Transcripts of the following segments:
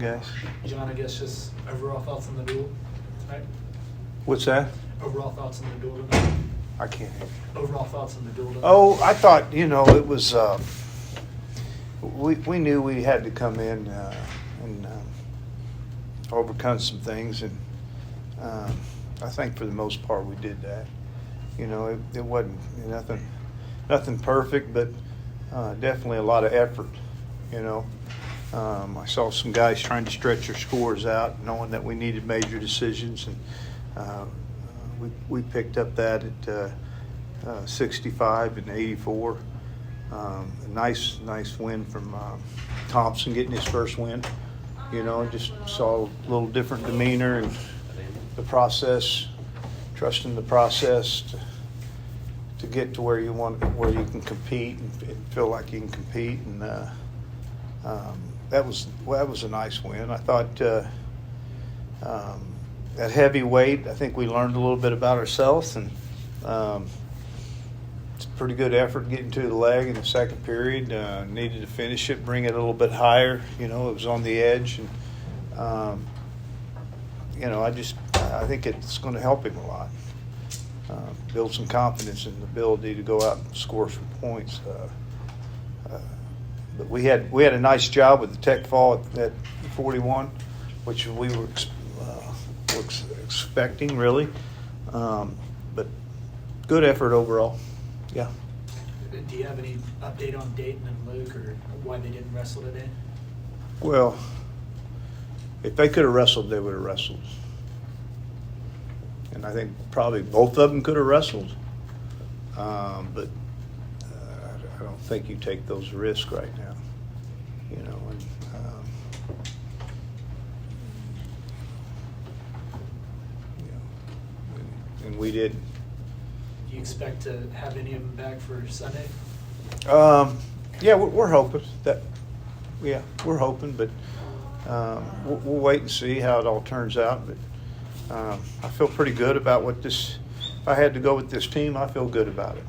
guys. John, I guess just overall thoughts on the duel tonight? What's that? Overall thoughts on the duel tonight? I can't hear. Overall thoughts on the duel tonight? Oh, I thought, it was, we knew we had to come in and overcome some things, and I think for the most part we did that. It wasn't nothing perfect, but definitely a lot of effort. I saw some guys trying to stretch their scores out, knowing that we needed major decisions, and we picked up that at 65 and 84. A nice win from Thompson, getting his first win. Just saw a little different demeanor and the process, trusting the process to get to where you can compete and feel like you can compete, and that was a nice win. I thought at heavyweight, I think we learned a little bit about ourselves, and it's a pretty good effort getting to the leg in the second period. Needed to finish it, bring it a little bit higher. It was on the edge, and I think it's going to help him a lot. Build some confidence in the ability to go out and score some points. But we had a nice job with the tech fall at 41, which we were expecting, really. But good effort overall. Yeah. Do you have any update on Dayton and Luke, or why they didn't wrestle today? Well, if they could have wrestled, they would have wrestled. And I think probably both of them could have wrestled. But I don't think you take those risks right now. And we did. Do you expect to have any of them back for Sunday? Yeah, we're hoping that. Yeah, we're hoping, but we'll wait and see how it all turns out. But I feel pretty good about what this. If I had to go with this team, I feel good about it.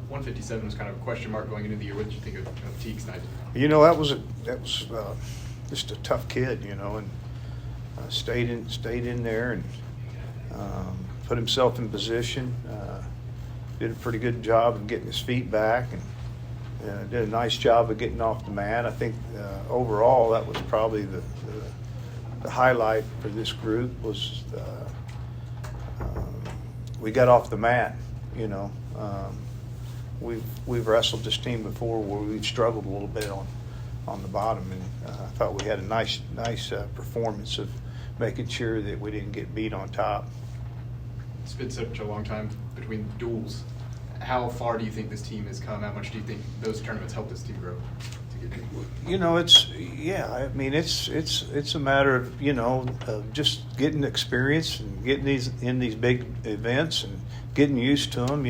157 was kind of a question mark going into the year. What did you think of Teague's night? That was just a tough kid, and stayed in there and put himself in position. Did a pretty good job of getting his feet back, and did a nice job of getting off the mat. I think overall that was probably the highlight for this group was we got off the mat. We've wrestled this team before where we've struggled a little bit on the bottom, and I thought we had a nice performance of making sure that we didn't get beat on top. It's been such a long time between duels. How far do you think this team has come? How much do you think those tournaments helped this team grow to get it's a matter of just getting experience and getting these big events and getting used to them.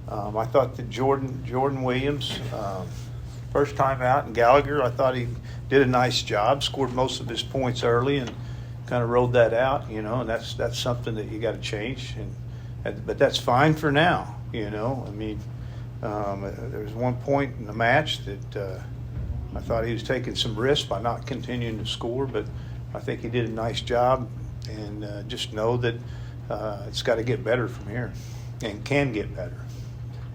I thought that Jordan Williams, first time out, and Gallagher, I thought he did a nice job, scored most of his points early, and kind of rode that out, and that's something that you got to change, but that's fine for now. There was one point in the match that I thought he was taking some risks by not continuing to score, but I think he did a nice job, and just know that it's got to get better from here, and can get better.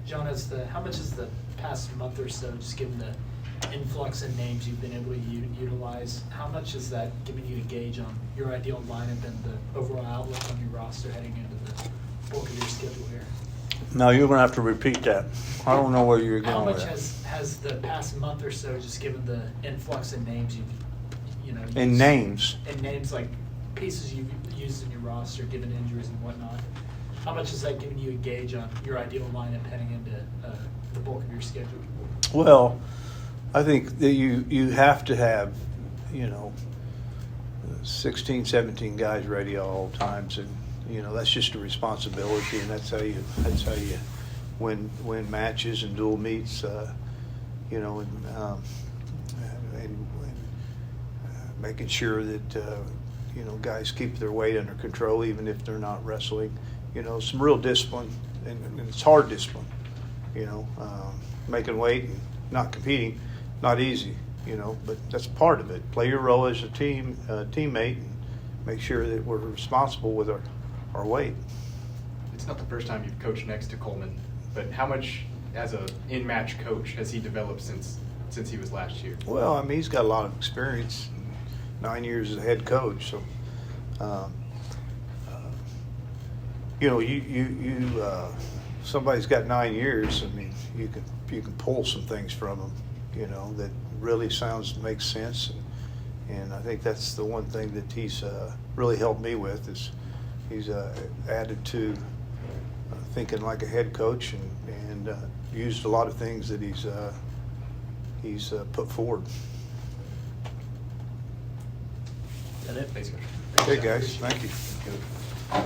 John, how much has the past month or so, just given the influx in names you've been able to utilize, how much has that given you a gauge on your ideal lineup and the overall outlook on your roster heading into the bulk of your schedule here? No, you're going to have to repeat that. I don't know where you're going. How much with that. has the past month or so, just given the influx in names used, In names? In names like pieces you've used in your roster, given injuries and whatnot, how much has that given you a gauge on your ideal lineup heading into the bulk of your schedule? Well, I think that you have to have, 16, 17 guys ready at all times, and that's just a responsibility, and that's how you win matches and dual meets, and making sure that guys keep their weight under control even if they're not wrestling. Some real discipline, and it's hard discipline. Making weight and not competing, not easy. you know, but that's part of it. Play your role as a teammate, and make sure that we're responsible with our weight. It's not the first time you've coached next to Coleman, but how much as a in-match coach has he developed since he was last year? Well, I mean, he's got a lot of experience, 9 years as a head coach. So, you know, somebody's got 9 years. I mean, you can pull some things from them, you know, that really makes sense. And I think that's the one thing that he's really helped me with is he's added to thinking like a head coach and used a lot of things that he's put forward. That it? Thanks, Coach. Okay, guys, thank you.